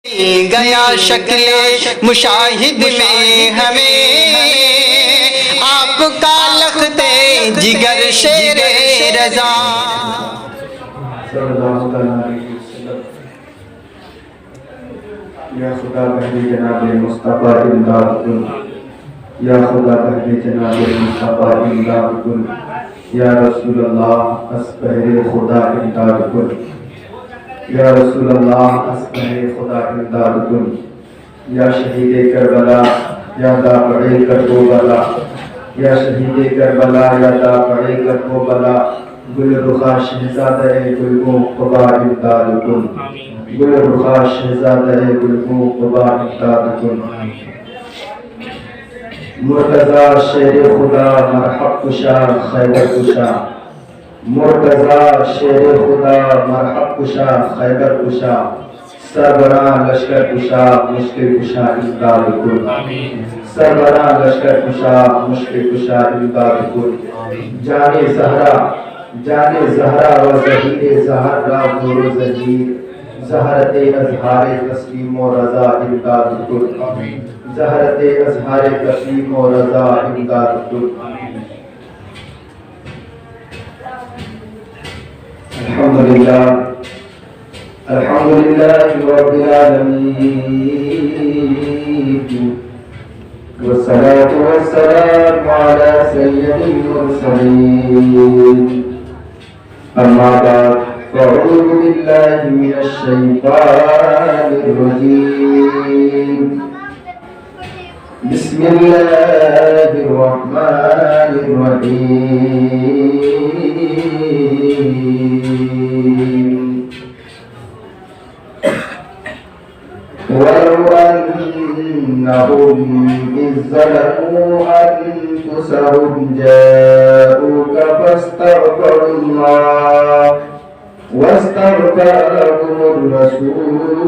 گیا شکل مشاہد میں ہمیں آپ کا لخت جگر شیر رضا یا خدا بہدی جناب مصطفیٰ امداد کن، یا خدا بہدی جناب مصطفیٰ امداد کن، یا رسول اللہ اسپہر خدا امداد کن، یا رسول اللہ اسپہر خدا امداد کن، یا شہید کربلا یا دافع کربلا، یا شہید کربلا یا دافع کربلا، گل رخا شہزادہ گل قبا امداد کن، گل رخا شہزادہ گل قبا امداد کن، مرتضی شیر خدا مرحب کشا خیبر کشا، مرتضی شیر خدا مرحب کشا خیبر کشا، سربراہ لشکر کشا مشکل کشا امداد کن، سربراہ لشکر کشا مشکل کشا امداد کن، جان زہرا و ظہیر زہر را نور و ظہیر، زہرت اظہار تسلیم و رضا امداد کن، زہرت اظہار تسلیم و رضا امداد کن۔ الحمدللہ رب العالمین والصلاة والسلام على سید المرسلین، اما بعد فاعوذ باللہ من الشیطان الرجیم، بسم اللہ الرحمن الرحیم، وَلَوْ أَنَّهُمْ إِذْ ظَلَمُوا أَنفُسَهُمْ جَاءُوكَ فَاسْتَغْفَرُوا اللَّهَ وَاسْتَغْفَرَ لَهُمُ الرَّسُولُ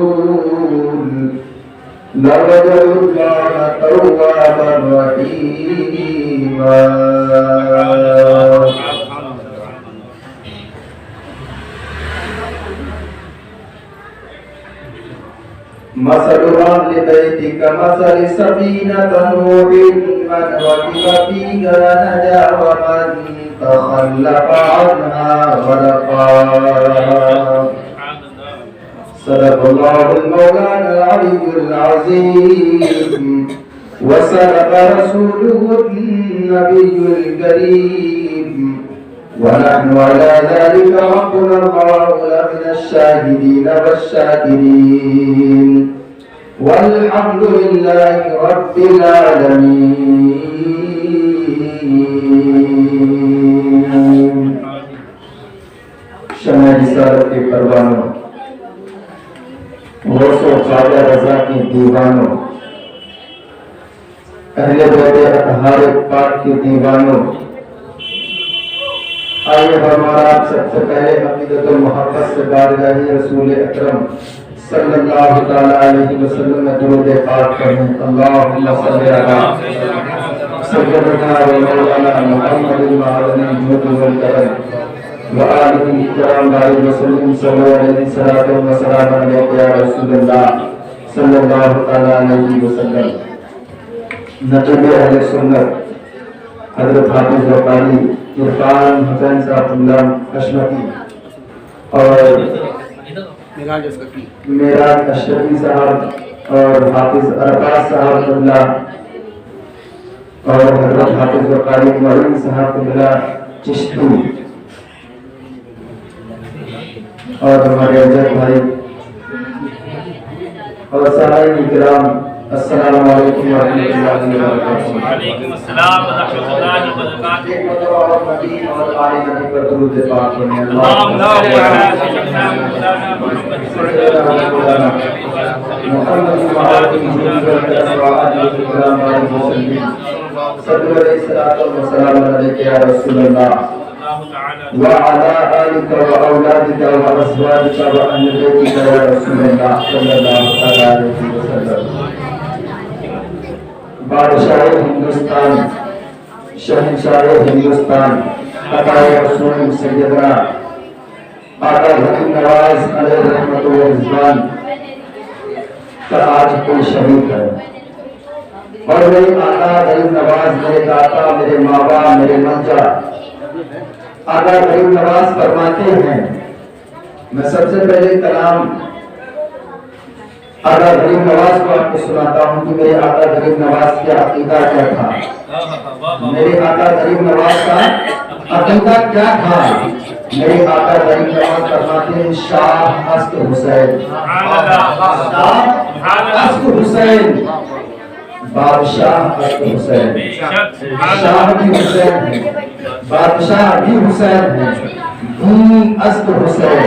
لَوَجَدُوا اللَّهَ تَوَّابًا رَحِيمًا۔ مثل أهل بيتك مثل سفينة نوح من ركب فيها نجا ومن تخلف عنها غرقا، صدق الله المولانا العلي العظيم، وصدق رسوله النبي الكريم، ونحن على ذلك ربنا الله لمن الشاهدين والشاكرين، والحمد لله رب العالمين۔ شمع رسالت کے پروانوں، غوث و خواجہ رضا کی دیوانوں، اہل بیت اطہار پاک کے دیوانوں، آئیے ہمارا آپ سب سے پہلے عقیدت و محبت سے بارگاہ رسول اکرم صلی اللہ تعالی علیہ وسلم میں درود پاک پڑھیں۔ اللہم صلی علی سیدنا و مولانا محمد المعظم الجود والکرم وآلہ الکرام علیہ وسلم، صلی علیہ وسلم علیہ یا رسول اللہ صلی اللہ تعالی علیہ وسلم۔ نجم اہل سنت حضرت حافظ وقاری عرفان حسین صاحب اللہ اشرفی اور میراج اشرفی صاحب اور حافظ عرفات صاحب اللہ اور حضرت حافظ وقاری معین صاحب اللہ چشتی اور ہمارے اجر بھائی اور سامعین کرام، السلام علیکم ورحمۃ اللہ وبرکاتہ۔ وعلیکم السلام ورحمۃ اللہ وبرکاتہ۔ اور آل نبی پر درود پاک پڑھیں۔ اللہم صل علی سیدنا مولانا محمد محمد صلو علیہ السلام علیک یا رسول اللہ وعلى آلك وأولادك وأزواجك وأهل بيتك يا رسول الله صلى الله عليه وسلم۔ بادشاہ ہندوستان، شہنشاہ ہندوستان، عطائے رسول سیدنا آقا حکیم نواز علیہ رحمت و رضوان کا آج کوئی شریک ہے، اور میرے آقا غریب نواز، میرے داتا، میرے ماں باپ، میرے منجا، آقا غریب نواز فرماتے ہیں، میں سب سے پہلے کلام آقا غریب نواز کو آپ کو سناتا ہوں کہ میرے آقا غریب نواز کا عقیدہ کیا تھا۔ میرے آقا غریب نواز کا عقیدہ کیا تھا؟ میرے آقا غریب نواز فرماتے ہیں شاہ اشک حسین، شاہ اشک حسین، بادشاہ اشک حسین، شاہ بھی حسین ہے، بادشاہ بھی حسین ہے، دین اشک حسین،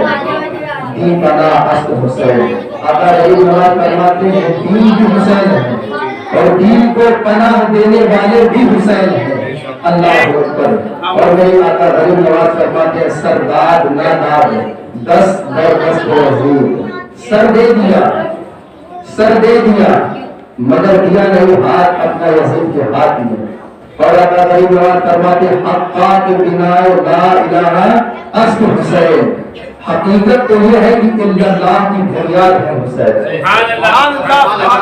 دین بنا اشک حسین۔ آقا غریب نواز فرماتے ہیں دین بھی حسین ہے اور دین کو پناہ دینے والے بھی حسین ہیں، اللہ اکبر۔ اور میرے آقا غریب نواز فرماتے ہیں سرداد نہ داد، دس در دست حضور، سر دے دیا، سر دے دیا، مگر دیا نہیں ہاتھ اپنا یزید کے ہاتھ میں۔ اور آقا غریب نواز فرماتے ہیں حقا کے بنا لا الہ اشک حسین، حقیقت تو یہ ہے کہ اللہ کی بنیاد ہے حسین۔ آقا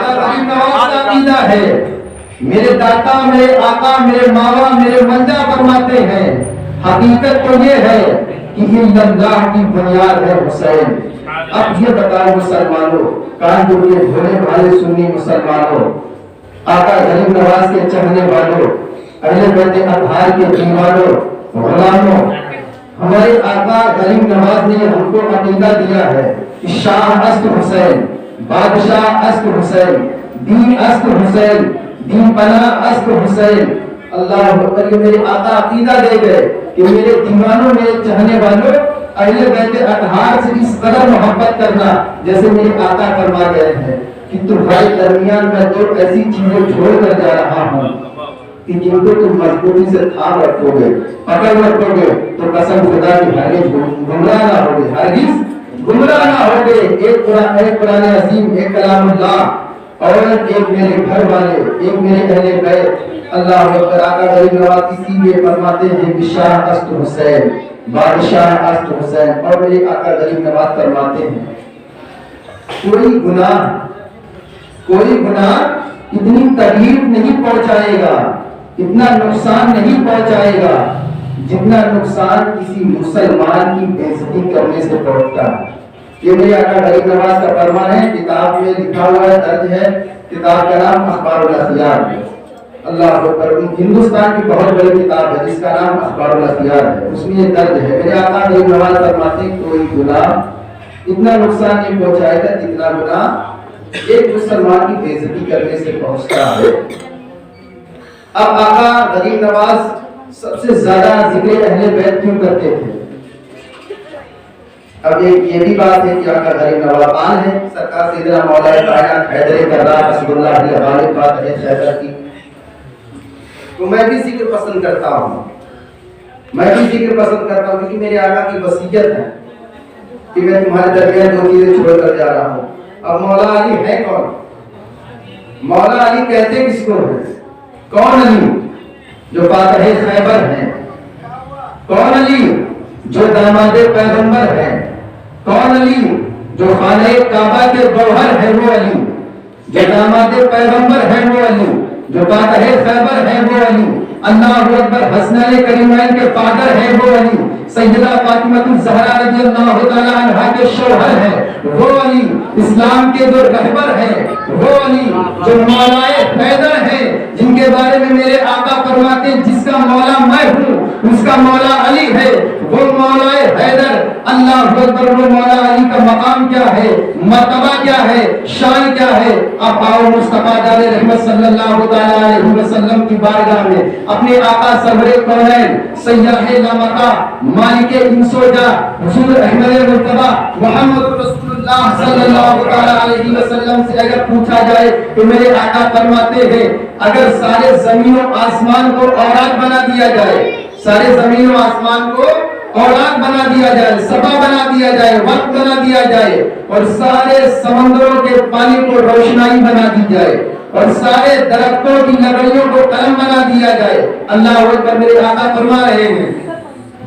غریب نواز کا عقیدہ ہے، میرے داتا، میرے آقا، میرے ماوا، میرے منجا فرماتے ہیں حقیقت تو یہ ہے کہ اللہ کی بنیاد ہے حسین۔ اب یہ بتاؤ مسلمانوں، کان جو کے دھونے والے سنی مسلمانوں، آقا غریب نواز کے چاہنے والوں، اہل بیت اطہار کے دیوانوں، غلاموں، ہمارے آقا غریب نواز نے ہم کو عقیدہ دیا ہے کہ شاہ اشک حسین، بادشاہ اشک حسین، دین اشک حسین، دین پناہ اشک حسین۔ اللہ اکبر، میرے آقا عقیدہ دے گئے کہ میرے دیوانوں، میرے چاہنے والوں، اہل بیت اطہار سے اس قدر محبت کرنا جیسے میرے آقا فرما گئے ہیں کہ تمہارے درمیان میں دو ایسی چیزیں چھوڑ کر جا رہا ہوں کہ جن کو تم مضبوطی سے تھام رکھو گے، پکڑ رکھو گے تو قسم خدا کی ہرگز گمراہ نہ ہوگے، ہرگز گمراہ نہ ہوگے۔ ایک قرآن عظیم، ایک کلام اللہ، اور ایک میرے گھر والے، ایک میرے اہل بیت۔ اللہ اکبر۔ آقا غریب نواز اسی لیے فرماتے ہیں کہ شاہ اشک حسین، بادشاہ اشک حسین۔ اور میرے آقا غریب نواز فرماتے ہیں کوئی گناہ اتنی تکلیف نہیں پہنچائے گا، اتنا نقصان نہیں پہنچائے گا جتنا نقصان کسی مسلمان کی بے عزتی کرنے سے پہنچتا ہے۔ یہ میرے آقا غریب نواز کا فرمان ہے، کتاب میں لکھا ہوا ہے، درج ہے، کتاب کا نام اخبار الاخیار ہے۔ اللہ اکبر، ہندوستان کی بہت بڑی کتاب ہے جس کا نام اخبار الاخیار ہے، اس میں یہ درج ہے۔ میرے آقا غریب نواز فرماتے ہیں کوئی گناہ اتنا نقصان نہیں پہنچائے گا جتنا گناہ ایک مسلمان کی بے عزتی کرنے سے پہنچتا ہے۔ اب آقا غریب نواز سب سے زیادہ ذکر اہل بیت کیوں کرتے تھے؟ اب ایک یہ بھی بات ہے کہ آقا غریب نواز آن ہے سرکار سیدنا مولا کائنات حیدر کرار رسول اللہ علیہ غالب بات ہے حیدر کی، تو میں بھی ذکر پسند کرتا ہوں، کیونکہ میرے آقا کی وصیت ہے کہ میں تمہارے درمیان دو چیزیں چھوڑ کر جا رہا ہوں۔ اب مولا علی ہے کون؟ مولا علی کہتے کس کو ہے؟ کون علی؟ جو فاتح خیبر ہیں۔ کون علی؟ جو داماد پیغمبر ہیں۔ کون علی؟ جو خانہ کعبہ کے گوہر ہے وہ علی، جو داماد پیغمبر ہے وہ علی، جو فاتح خیبر ہے وہ علی، اللہ اکبر، حسنین کریمین کے فادر ہے وہ علی، سیدہ فاطمہ الزہرا رضی اللہ تعالی عنہا کے شوہر ہے وہ علی، اسلام کے جو رہبر ہیں وہ علی، جو مولا حیدر ہے جن کے بارے میں میرے آقا فرماتے ہیں جس کا مولا میں ہوں اس کا مولا علی ہے، وہ مولا حیدر۔ اللہ اکبر، وہ مولا علی کا مقام کیا ہے، مرتبہ کیا ہے، شان کیا ہے؟ اب آؤ مصطفیٰ جان رحمت صلی اللہ تعالی علیہ وسلم کی بارگاہ میں اپنے آقا سرور کونین، سیاح لامکہ، مالک انس و جاں، حضور احمد مرتضی محمد رسول اللہ صلی اللہ تعالی علیہ وسلم سے اگر پوچھا جائے تو میرے آقا فرماتے ہیں اگر سارے زمین و آسمان کو اوراق بنا دیا جائے، سارے زمین و آسمان کو اوراق بنا دیا جائے، صفا بنا دیا جائے، وقت بنا دیا جائے، اور سارے سمندروں کے پانی کو روشنائی بنا دی جائے، اور سارے درختوں کی لکڑیوں کو قلم بنا دیا جائے، اللہ اکبر، میرے آقا فرما رہے ہیں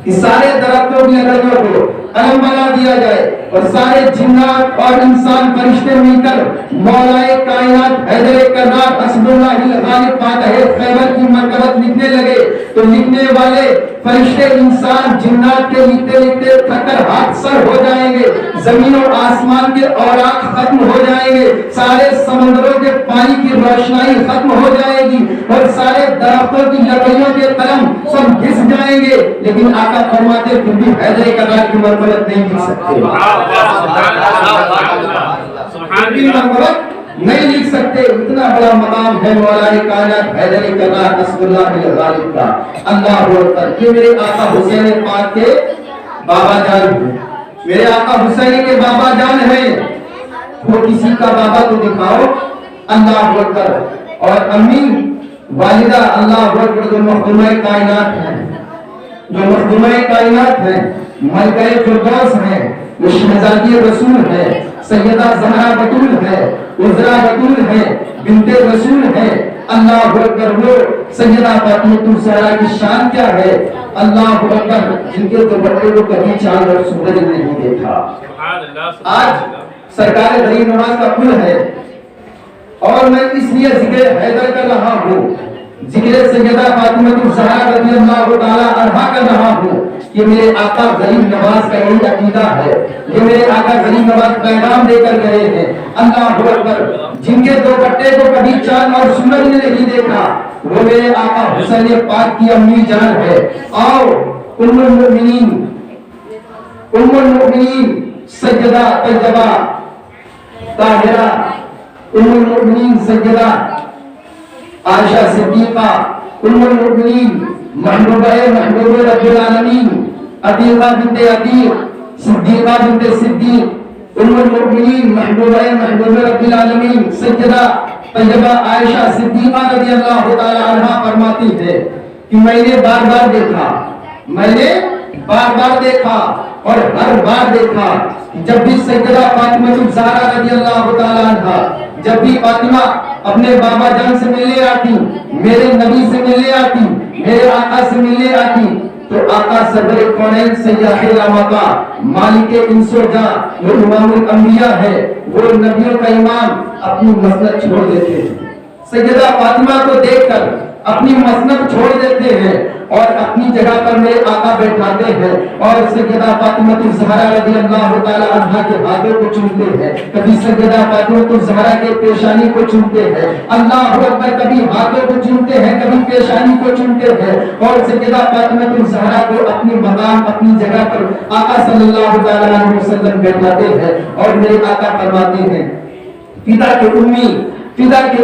کہ سارے درختوں کی لکڑیوں کو قلم بنا دیا جائے اور سارے جنات اور انسان فرشتے مل کر مولائے کائنات حیدر کرار اسد اللہ الغالب فاتح خیبر کی مرتبت لکھنے لگے تو لکھنے والے فرشتے انسان جنات کے لکھتے لکھتے تھک کر ہاتھ سر ہو جائیں گے، زمین اور آسمان کے اوراق ختم ہو جائیں گے، سارے سمندروں کے پانی کی روشنائی ختم ہو جائے گی اور سارے درختوں کی لکڑیوں کے قلم سب گھس جائیں گے، لیکن آقا فرماتے پھر بھی حیدر کرار کی مرتبت نہیں لکھ سکتے، نہیں لکھ سکتے۔ اتنا بڑا مقام ہے مولانا کائنات حیدر کرار اسد اللہ الغالب کا۔ اللہ اکبر۔ یہ میرے آقا حسین پاک کے بابا جان ہیں، میرے آقا حسین کے بابا جان ہیں، وہ کسی کا بابا تو دکھاؤ۔ اللہ اکبر۔ اور امی والدہ اللہ اکبر جو مخدومہ کائنات ہیں، جو مخدومہ کائنات ہیں، ملکہ فردوس ہیں، وہ شہزادی رسول ہے، سیدہ زہرا بتول ہے، عذرا بتول ہے، بنت رسول ہے۔ اللہ اکبر۔ وہ سیدہ فاطمہ الزہرا کی شان کیا ہے؟ اللہ اکبر، جن کے دوپٹے کو کبھی چاند اور سورج نے نہیں دیکھا۔ آج سرکار غریب نواز کا پل ہے اور میں اس لیے ذکر حیدر کر رہا ہوں، ذکر سیدہ فاطمہ الزہرا رضی اللہ تعالی عنہا کر رہا ہوں کہ میرے آقا غریب نواز کا یہی عقیدہ ہے، یہ میرے آقا غریب نواز پیغام دے کر گئے ہیں۔ اللہ اکبر۔ جن کے دوپٹے کو کبھی چاند اور سورج نے نہیں دیکھا وہ میرے آقا حسین پاک کی امی جان ہے۔ آؤ ام المؤمنین سیدہ طیبہ طاہرہ، ام المؤمنین سیدہ عائشہ صدیقہ، ام المؤمنین محبوبہ محبوب رب العالمین عتیقہ بنت عتیق، صدیقہ بنت صدیق، ام المؤمنین محبوبہ محبوب رب العالمین سیدہ طیبہ عائشہ صدیقہ رضی اللہ تعالی عنہا فرماتی ہے کہ میں نے بار بار دیکھا، میں نے بار بار دیکھا اور ہر بار دیکھا جب بھی سیدہ فاطمہ الزہرا رضی اللہ تعالی عنہا، جب بھی فاطمہ اپنے بابا جان سے ملنے آتی، میرے نبی سے ملنے آتی، میرے آقا سے ملنے آتی، تو آقا صدر کونین سیاح الاماقہ مالک انس و جان، وہ امام الانبیاء ہے، وہ نبیوں کا امام، اپنی مسند چھوڑ دیتے ہیں، سیدہ فاطمہ کو دیکھ کر اپنی مسند چھوڑ دیتے ہیں اور اپنی جگہ پر میرے آقا بیٹھاتے ہیں اور سیدہ فاطمہ الزہرا رضی اللہ تعالی عنہا کے ہاتھوں کو چومتے ہیں، کبھی سیدہ فاطمہ الزہرا کے پیشانی کو چومتے ہیں، اللہ اکبر، کبھی ہاتھوں کو چومتے ہیں، کبھی پیشانی کو چومتے ہیں اور سیدہ فاطمہ الزہرا کو اپنی مقام اپنی جگہ پر آقا صلی اللہ تعالی علیہ وسلم بیٹھاتے ہیں اور میرے آقا فرماتے ہیں فدا کے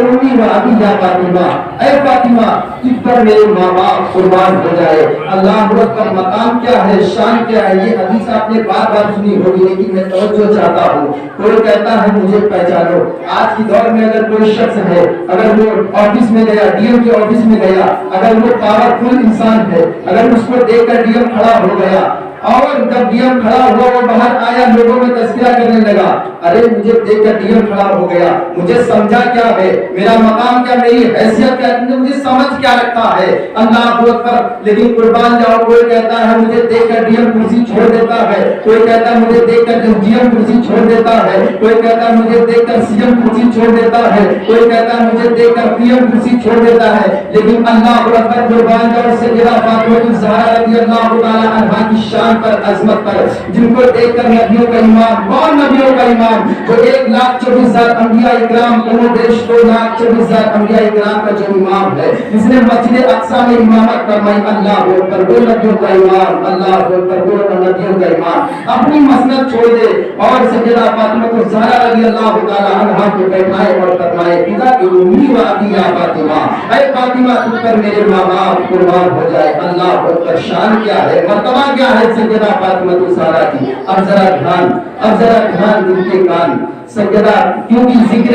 امی و ابی یا فاطمہ، اے فاطمہ تجھ پر میرے ماں باپ قربان ہو جائے۔ اللہ اکبر، مقام کیا ہے، شان کیا ہے، یہ حدیث آپ نے بار بار سنی ہوگی لیکن میں توجہ چاہتا ہوں۔ کوئی کہتا ہے مجھے پہچانو، آج کی دور میں اگر کوئی شخص ہے، اگر وہ آفس میں گیا، ڈی ایم کے آفس میں گیا، اگر وہ پاورفل انسان ہے، اگر اس کو دیکھ کر ڈی ایم کھڑا ہو گیا اور جب ڈی ایم کھڑا ہوا وہ باہر آیا، لوگوں میں تذکرہ کرنے لگا، ارے مجھے دیکھ کر ڈی ایم کھڑا ہو گیا، مجھے سمجھا کیا ہے، میرا مقام کیا، میری حیثیت کیا، مجھے سمجھ کیا رکھا ہے۔ اللہ اکبر۔ لیکن قربان جاؤ، کوئی کہتا ہے مجھے دیکھ کر ڈی ایم کرسی چھوڑ دیتا ہے، کوئی کہتا ہے مجھے دیکھ کر ڈی ایم کرسی چھوڑ دیتا ہے، کوئی کہتا ہے مجھے دیکھ کر سی ایم کرسی چھوڑ دیتا ہے، کوئی کہتا ہے مجھے دیکھ کر پی ایم کرسی چھوڑ دیتا ہے، لیکن اللہ اکبر، قربان جاؤ سیدہ فاطمہ الزہرا رضی اللہ تعالی عنہا کی شان پر، عظمت پر، جن کو دیکھ کر نبیوں کا امام، کون نبیوں کا امام، جو 1,24,000 انبیاء اکرام کو دیش 2,24,000 انبیاء اکرام کا جو امام ہے، جس نے مسجد اقصی میں امامت فرمائی، اللہ اکبر، وہ نبیوں کا امام، اللہ اکبر، وہ نبیوں کا امام اپنی مسند چھوڑ دے اور سیدہ فاطمہ الزہرا رضی اللہ تعالی عنہا کو بیٹھائے اور فرمائے فدا کی امی و ابی یا فاطمہ، اے فاطمہ تجھ پر میرے ماں باپ قربان ہو جائے۔ اللہ اکبر، شان کیا ہے، مرتبہ کیا ہے سیدہ فاطمہ الزہرا کی۔ اب ذرا دھیان دل کے کان، سیدہ کیونکہ ذکر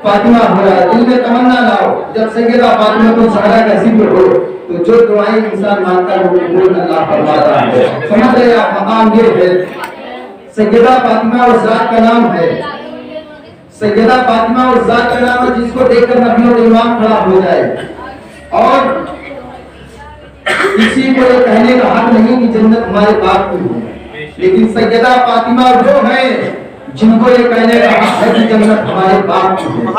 فاطمہ ہو رہا ہے، دل میں تمنا لاؤ، جب سیدہ فاطمہ الزہرا کا ذکر ہو تو جو دعائیں انسان مانگتا ہے وہ قبول اللہ فرماتا ہے۔ سمجھ رہے آپ، مقام یہ ہے، سیدہ فاطمہ اور ذات کا نام ہے، سیدہ فاطمہ اور ذات کا نام ہے جس کو دیکھ کر نبیوں کا امام کھڑا ہو جائے اور کسی کو یہ کہنے کا حق نہیں کہ جنت ہمارے باپ کی ہے، لیکن سیدہ فاطمہ وہ ہیں جن کو یہ کہنے کا حق ہے کہ جنت ہمارے باپ کی ہے،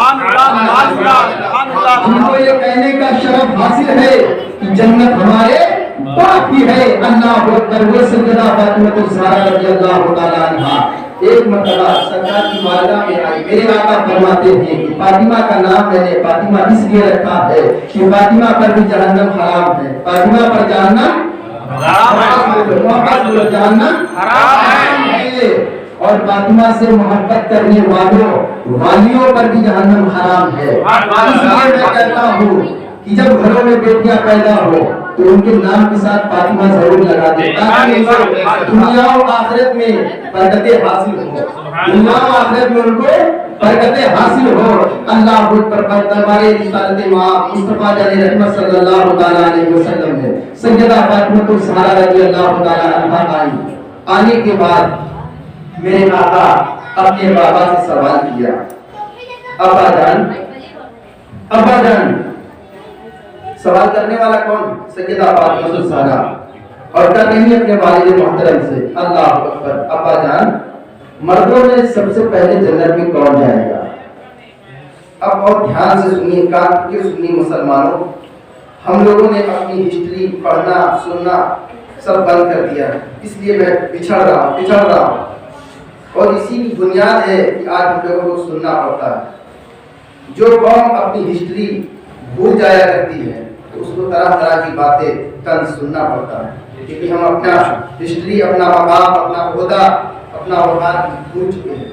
جن کو یہ کہنے کا شرف حاصل ہے کہ جنت ہمارے باپ کی ہے۔ اللہ اکبر۔ وہ سیدہ فاطمہ الزہرا رضی اللہ تعالی عنہا ایک مرتبہ سرکار کی بارگاہ میں آئی۔ میرے آقا فرماتے ہیں کہ فاطمہ کا نام میں نے فاطمہ اس لیے رکھا ہے کہ فاطمہ پر بھی جہنم حرام ہے، فاطمہ پر جہنم جہنم حرام ہے، اور فاطمہ سے محبت کرنے والوں والیوں پر بھی جہنم حرام ہے۔ اس لیے میں کہتا ہوں کہ جب گھروں میں بیٹیاں پیدا ہو تو ان کے نام کے ساتھ فاطمہ ضرور لگا دیں تاکہ دنیا و آخرت میں برکتیں حاصل ہو، دنیا و آخرت میں ان کو برکتیں حاصل ہو۔ اللہ اکبر۔ دربارے رسالت مآب مصطفیٰ جان رحمت صلی اللہ تعالی علیہ وسلم نے سیدہ فاطمہ الزہرا رضی اللہ تعالی عنہا آئی۔ آنے کے بعد میرے آقا اپنے بابا سے سوال کیا، ابا جان، ابا جان۔ سوال کرنے والا کون؟ سیدہ فاطمہ الزہرا، اور کر رہی ہے اپنے والد محترم سے، اللہ اکبر، ابا جان مردوں میں سب سے پہلے جنت میں کون جائے گا؟ اب بہت دھیان سے سنیے، کان کے سنیے مسلمانوں، ہم لوگوں نے اپنی ہسٹری پڑھنا سننا سب بند کر دیا، اس لیے میں پچھڑ رہا ہوں، اور اسی کی بنیاد ہے کہ آج ہم لوگوں کو سننا پڑتا ہے۔ جو قوم اپنی ہسٹری بھول جایا کرتی ہے تو اس کو طرح طرح کی باتیں کل سننا پڑتا ہے، کیونکہ ہم اپنا ہسٹری، اپنا مقام، اپنا عہدہ، اپنا اوقات بھول چکے ہیں۔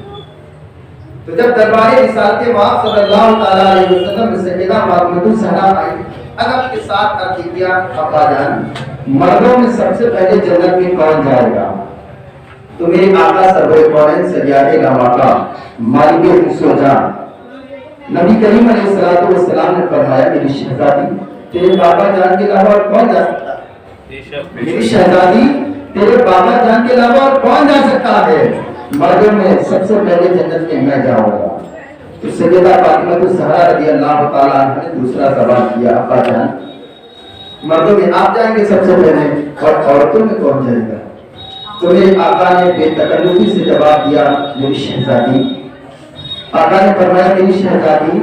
تو جب دربار رسالت مآب صلی اللہ تعالی علیہ وسلم میں سیدہ فاطمہ الزہرا آئی، ادب کے ساتھ عرض کیا، ابا جان مردوں میں سب سے پہلے جنت میں کون جائے گا؟ تو میرے آقا سرور کونین سیاد نواقع مالک مصر جان نبی کریم علیہ السلام نے فرمایا، میری شہزادی تیرے بابا جان کے علاوہ اور کون جا سکتا ہے؟ میری شہزادی تیرے بابا جان کے علاوہ اور کون جا سکتا ہے؟ مردوں میں سب سے پہلے جنت میں جاؤں گا۔ تو سیدہ فاطمہ الزہرا رضی اللہ تعالیٰ عنہ نے دوسرا سوال کیا، ابا جان مردوں میں آپ جائیں گے سب سے پہلے، اور عورتوں میں کون جائے گا؟ تو میرے آقا نے بے تکلفی سے جواب دیا، میری شہزادی، آقا نے فرمایا میری شہزادی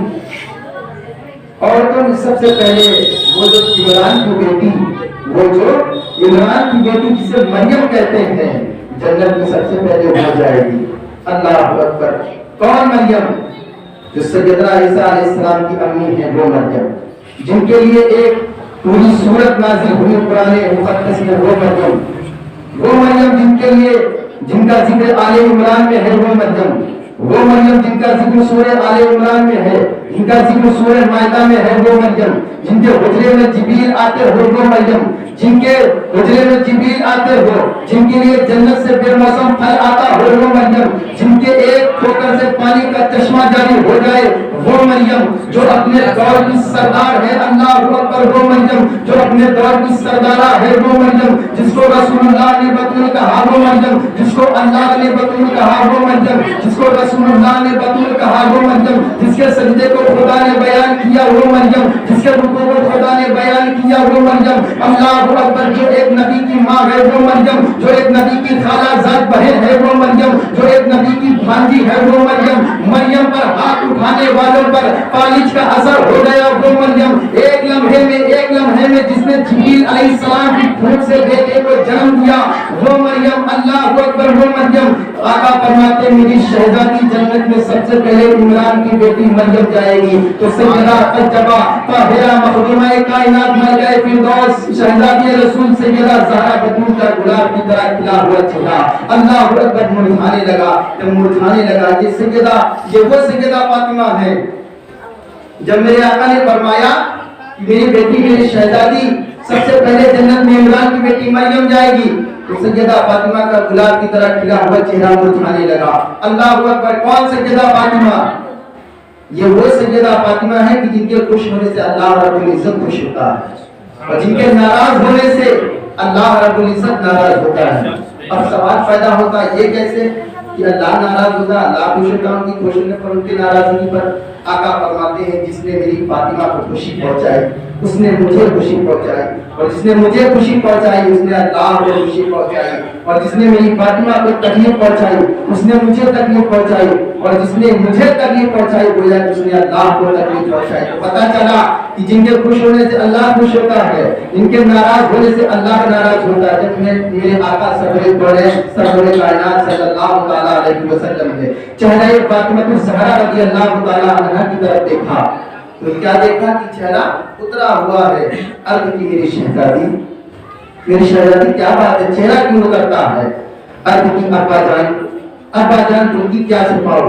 عورتوں میں سب سے پہلے وہ جو عمران کی بیٹی جسے مریم کہتے ہیں جنت میں سب سے پہلے ہو جائے گی۔ اللہ اکبر۔ کون مریم؟ جو سیدنا عیسیٰ علیہ السلام کی امی ہے، وہ مریم جن کے لیے ایک پوری سورت نازل ہوئی قرآن مقدس میں، وہ مریم جن کے لیے جن کا ذکر آل عمران میں ہے، وہ مریم جن کا ذکر سورہ آل عمران میں ہے، جن کا ذکر سورہ مائدہ میں ہے، وہ مریم جن کے حجرے میں جبریل آتے ہو، وہ مریم جن کے حجرے میں جبریل آتے ہو، جن کے لیے جنت سے بے موسم پھل آتا ہو، وہ مریم جن کے ایک ٹھوکر سے پانی کا چشمہ جاری ہو جائے، وہ مریم جو اپنے دور کی سردار ہے، اللہ اکبر، وہ مریم جو اپنے دور کی سردارہ ہے، وہ مریم جس کو رسول اللہ نے بطول کہا، وہ مریم جس کو اللہ نے بطول کہا، وہ مریم جس کو رسول اللہ نے بطول کہا، وہ مریم جس کے سجدے کو خدا نے بیان کیا، وہ مریم جس کے رکوع کو خدا نے بیان کیا، وہ مریم اللہ اکبر، جو ایک نبی کی ماں ہے، وہ مریم جو ایک نبی کی خالہ زاد بہن ہے، وہ مریم جو ایک نبی کی بھانجی ہے، وہ مریم پر ہاتھ اٹھانے والوں پر فالج کا اثر ہو گیا، وہ مریم ایک لمحے میں جس نے جبریل علیہ السلام کی پھوٹ سے بیٹے کو جنم دیا، وہ مریم اللہ اکبر، وہ مریم۔ آقا فرماتے میری شہزادی جنت میں سب سے پہلے عمران کی بیٹی مریم جائے گی۔ تو سیدہ طیبہ طاہرہ مخدومہ کائنات ملکہ فردوس شہزادی رسول سیدہ زہرا بطول کا گلاب کی طرح کھلا ہوا چلا، اللہ اکبر، مرجھانے لگا۔ جب مرجھانے لگا یہ وہ سیدہ فاطمہ ہے جب میرے آقا نے فرمایا کہ میری بیٹی میری شہزادی سب سے پہلے جنت میں عمران کی بیٹی مریم جائے گی، تو سیدہ فاطمہ کا گلاب کی طرح کھلا ہوا چہرہ مرجھانے لگا۔ اللہ اکبر۔ کون سیدہ فاطمہ؟ یہ وہ سیدہ فاطمہ ہے کہ جن کے خوش ہونے سے اللہ رب العزت خوش ہوتا ہے، اور جن کے ناراض ہونے سے اللہ رب العزت ناراض ہوتا ہے۔ اب سوال پیدا ہوتا ہے یہ کیسے کہ اللہ ناراض ہوتا، اللہ خوش ہوتا ان کی خوش ہونے پر، ان کی ناراضگی پر؟ آقا فرماتے ہیں جس نے میری فاطمہ کو خوشی پہنچائی اس نے مجھے خوشی پہنچائی، اور جس نے مجھے خوشی پہنچائی اس نے اللہ کو خوشی پہنچائی، اور جس نے میری فاطمہ کو تکلیف پہنچائی اس نے مجھے تکلیف پہنچائی، اور جس نے مجھے تکلیف پہنچائی گویا کہ اس نے اللہ کو تکلیف پہنچائی۔ تو پتہ چلا کہ جن کے خوش ہونے سے اللہ خوش ہوتا ہے، ان کے ناراض ہونے سے اللہ ناراض ہوتا ہے۔ جب میں میرے آقا سرور کائنات صلی اللہ تعالی علیہ وسلم نے چہرہ فاطمہ الزہرا رضی اللہ تعالی عنہا کی طرف دیکھا تو کیا دیکھا کہ چہرہ اترا ہوا ہے۔ عرض کی میری شہزادی کیا بات ہے، چہرہ کیوں اترتا ہے؟ عرض کی ابا جان تم کی کیا چھپاؤ؟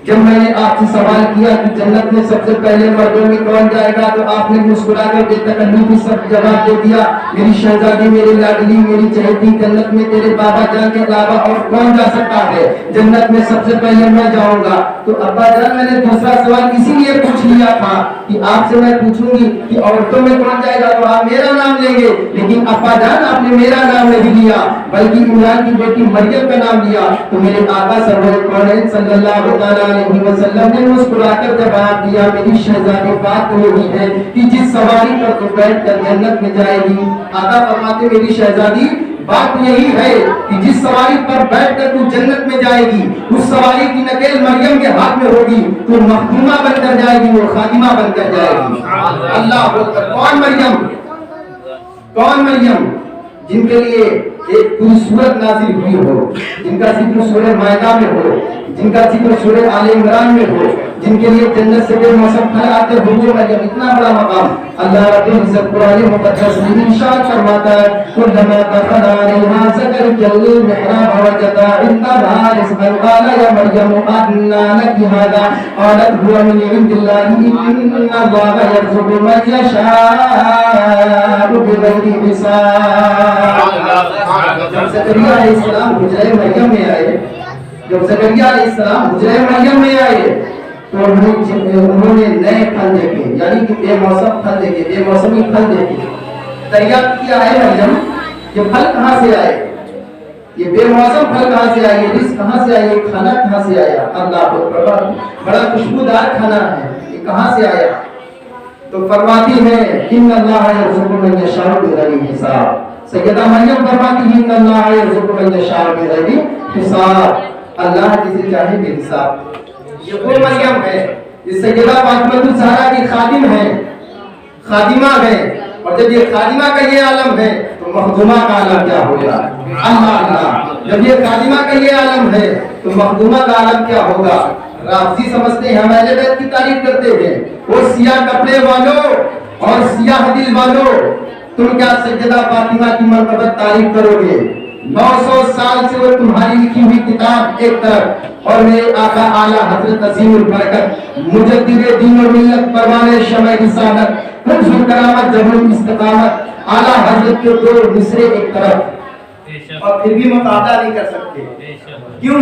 جب میں نے آپ سے سوال کیا کہ جنت میں سب سے پہلے مردوں میں کون جائے گا تو آپ نے مسکرا کر بے تکلفی سب جواب دے دیا، میری شہزادی، میری لاڈلی، میری چہیتی، جنت میں تیرے بابا جان کے علاوہ اور کون جا سکتا ہے؟ جنت میں سب سے پہلے میں جاؤں گا۔ تو ابا جان میں نے دوسرا سوال اسی لیے پوچھ لیا تھا کہ آپ سے میں پوچھوں گی کہ عورتوں میں کون جائے گا تو آپ میرا نام لیں گے، لیکن ابا جان آپ نے میرا نام نہیں لیا بلکہ عمران کی بیٹی مریم کا نام لیا۔ تو میرے آقا سرور کونین صلی اللہ علیہ وسلم نے مسکرا کر جواب دیا، میری شہزادی بات وہی ہے کہ جس سواری پر تو بیٹھ کر جنت میں جائے گی۔ آقا فرماتے میری شہزادی بات یہی ہے کہ جس سواری پر بیٹھ کر تو جنت میں جائے گی اس سواری کی نکیل مریم کے ہاتھ میں ہوگی، تو مخدومہ بن کر جائے گی، وہ خادمہ بن کر جائے گی۔ اللہ اکبر۔ کون مریم؟ جن کے لیے ایک پوری سورت نازل ہوئی ہو، جن کا ذکر سورہ مائدہ میں ہو، جن کا ذکر سورہ آل عمران میں ہو، جن کے لیے جنت سے بے موسم پھل آتے ہوئے مریم، اتنا بڑا مقام اللہ رب العزت قرآن مقدس میں ارشاد فرماتا ہے، کلما دخل علیہا زکریا المحراب وجد عندها رزقا قال یا مریم انا لک ھذا قالت هو من عند اللہ ان اللہ یرزق من یشاء بغیر حساب۔ جب زکریا علیہ السلام حجرہ مریم میں آئے، جب زکریا علیہ السلام حجرہ مریم میں آئے تو انہوں نے نئے پھل دیکھے، یعنی کہ بے موسم پھل دیکھے، بے موسمی پھل دیکھے۔ دریافت کیا ہے مریم یہ پھل کہاں سے آئے، یہ بے موسم پھل کہاں سے آئے، یہ رزق کہاں سے آئے، یہ کھانا کہاں سے آیا؟ اللہ اکبر، بڑا خوشبودار کھانا ہے، یہ کہاں سے آیا؟ تو فرماتی ہے ان اللہ یرزق من یشاء بغیر حساب۔ سیدہ مریم فرماتی ہے ان اللہ یرزق من یشاء بغیر حساب، اللہ جسے چاہے بے حساب۔ یہ وہ مریم ہے یہ سیدہ فاطمہ الزہرا کی خادم ہے، خادمہ ہے، اور جب یہ خادمہ کا یہ عالم ہے تو مخدومہ کا عالم کیا ہوگا؟ اللہ اللہ، جب یہ خادمہ کا یہ عالم ہے تو مخدومہ کا عالم کیا ہوگا؟ رافضی سمجھتے ہیں ہم اہل بیت کی تعریف کرتے ہیں، وہ سیاہ کپڑے والوں اور سیاہ دل والوں، تم کیا سیدہ فاطمہ کی مرتبت تعریف کرو گے؟ 900 سال سے وہ تمہاری لکھی ہوئی کتاب ایک طرف، اور میرے آقا اعلیٰ حضرت عظیم البرکت مجدد دین و ملت پروان شمع رسالت کنز کرامت جبل استقامت اعلیٰ حضرت کے دو مصرے ایک طرف، اور پھر بھی مقابلہ نہیں کر سکتے۔ کیوں؟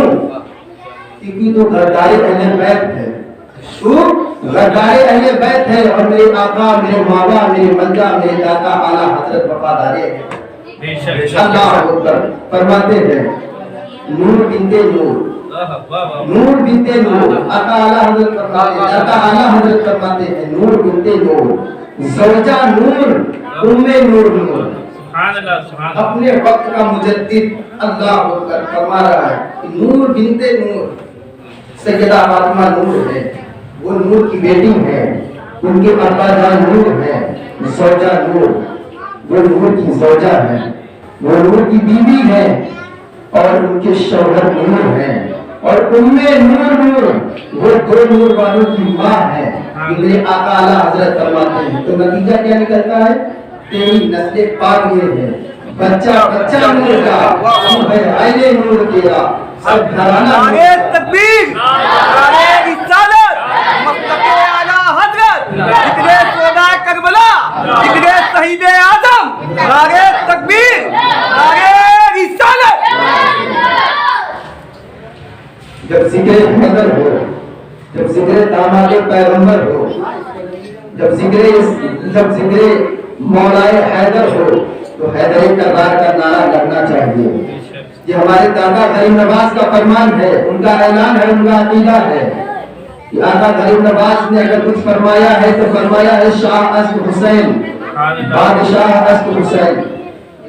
کیونکہ تو غدار اہل بیت ہے، تو غدار اہل بیت ہے، اور میرے آقا، میرے بابا، میرے ملکہ، میرے دادا اعلیٰ حضرت وفادار ہے۔ اللہ اکبر۔ فرماتے ہیں نور بنتے نور، نور بنتے نور، آقا اعلیٰ حضرت فرماتے ہیں نور بنتے نور، زوجہ نور، ام نور نور، اپنے وقت کا مجدد اللہ اکبر فرما رہا ہے کہ نور بنتے نور، سیدہ فاطمہ نور ہے، وہ نور کی بیٹی ہے، ان کے ابا جان نور ہے، زوجہ نور، وہ نور کی زوجہ ہے، وہ نور کی بیوی ہے، اور ان کے شوہر نور ہیں، اور ام نور نور، وہ دو نور والوں کی ماں ہے۔ میرے آقا اعلیٰ حضرت فرماتے ہیں تو نتیجہ کیا نکلتا ہے؟ تیری نسل پاک یہ ہے، بچہ بچہ نور کا، تو ہے عین نور تیرا، سب گھرانہ نعرے تکبیر، نعرے رسالت، مصطفی اعلیٰ حضرت، ذکر شہدائے کربلا، ذکر شہید اعظم، نعرے تکبیر، نعرے رسالت۔ جب ذکر حیدر ہو، جب ذکر داماد پیغمبر ہو، جب ذکر مولائے حیدر ہو تو حیدر کرار کا نعرہ لگنا چاہیے۔ یہ ہمارے دادا غریب نواز کا فرمان ہے، ان کا اعلان ہے، ان کا عقیدہ ہے کہ آقا غریب نواز نے اگر کچھ فرمایا ہے تو فرمایا ہے شاہ اسد حسین، بادشاہ اسد حسین۔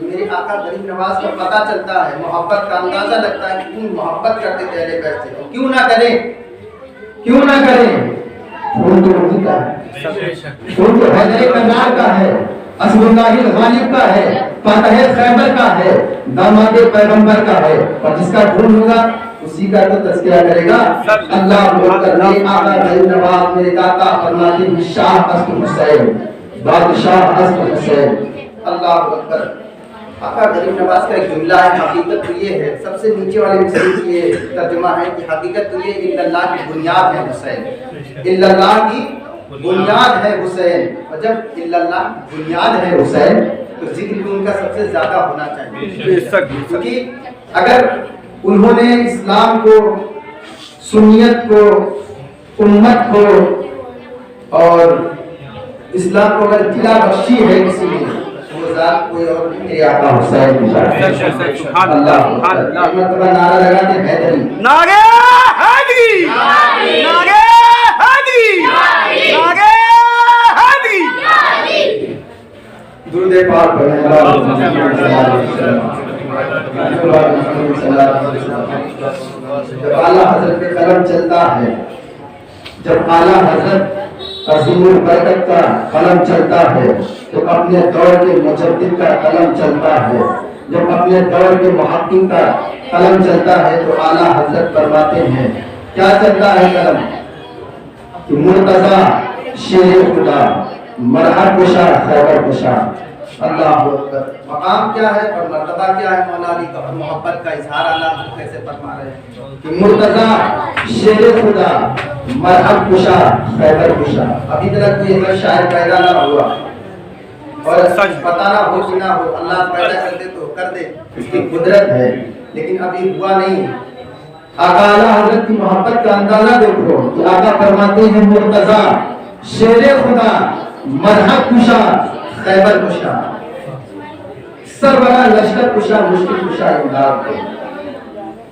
میرے آقا غریب نواز کو پتہ چلتا ہے، محبت کا اندازہ لگتا ہے کہ تم محبت کرتے تھے اہل بیت سے، کیوں نہ کریں، کیوں نہ کریں۔ خون تو انہی کا ہے، خون تو حیدر کرار کا ہے، اسد اللہ الغالب کا ہے، فاتح خیبر کا ہے، داماد پیغمبر کا ہے، اور جس کا خون ہوگا اسی کا تو تذکرہ کرے گا۔ اللہ اکبر۔ میرے آقا غریب نواز میرے داتا فرماتے ہیں شاہ اسد حسین، بادشاہ اسد حسین۔ اللہ اکبر۔ آقا غریب نواز کا ایک جملہ ہے، حقیقت تو یہ ہے، سب سے نیچے والے مصرے کی یہ ترجمہ ہے کہ حقیقت تو یہ الا اللہ کی بنیاد ہے حسین، الا اللہ کی بنیاد ہے حسین۔ اور جب الا اللہ بنیاد ہے حسین تو ذکر بھی ان کا سب سے زیادہ ہونا چاہیے، کیونکہ اگر انہوں نے اسلام کو، سنیت کو، امت کو اور اسلام کو اگر جلا بخشی ہے کسی نے، وہ ذات کوئی اور نہیں، میرے آقا حسین کی ذات ہے۔ اللہ ایک مرتبہ نعرہ لگاتے حیدری، نعرہ حیدری، نعرہ حیدری، نعرہ حیدری۔ درود پاک پڑھیں اللہم صلی اللہ علیہ وسلم۔ جب اعلیٰ حضرت کا قلم چلتا ہے، جب اعلیٰ حضرت عظیم البرکت کا قلم چلتا ہے تو اپنے دور کے مجدد کا قلم چلتا ہے، جب اپنے دور کے محقق کا قلم چلتا ہے تو اعلیٰ حضرت فرماتے ہیں کیا چلتا ہے قلم کہ مرتضی شیر خدا، مرحب کشا خیبر کشا۔ اللہ اکبر۔ مقام کیا ہے اور مرتبہ کیا ہے مولا علی کا، اور محبت کا اظہار اللہ کیسے فرما رہے ہیں کہ مرتضی شیر خدا، مرحب کشا خیبر کشا۔ ابھی تک کوئی ایسا شاعر پیدا نہ ہوا اور پتہ نہ ہو کہ نہ ہو، اللہ پیدا کر دے تو کر دے، اس کی قدرت ہے، لیکن ابھی ہوا نہیں۔ آقا اعلیٰ حضرت کی محبت کا اندازہ دیکھو کہ آقا فرماتے ہیں مرتضی شیر خدا، مرحب کشا خیبر کشا، سربراہ لشکر کشا، مشکل کشا، امداد کو۔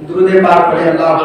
درود پاک پڑھیں اللہ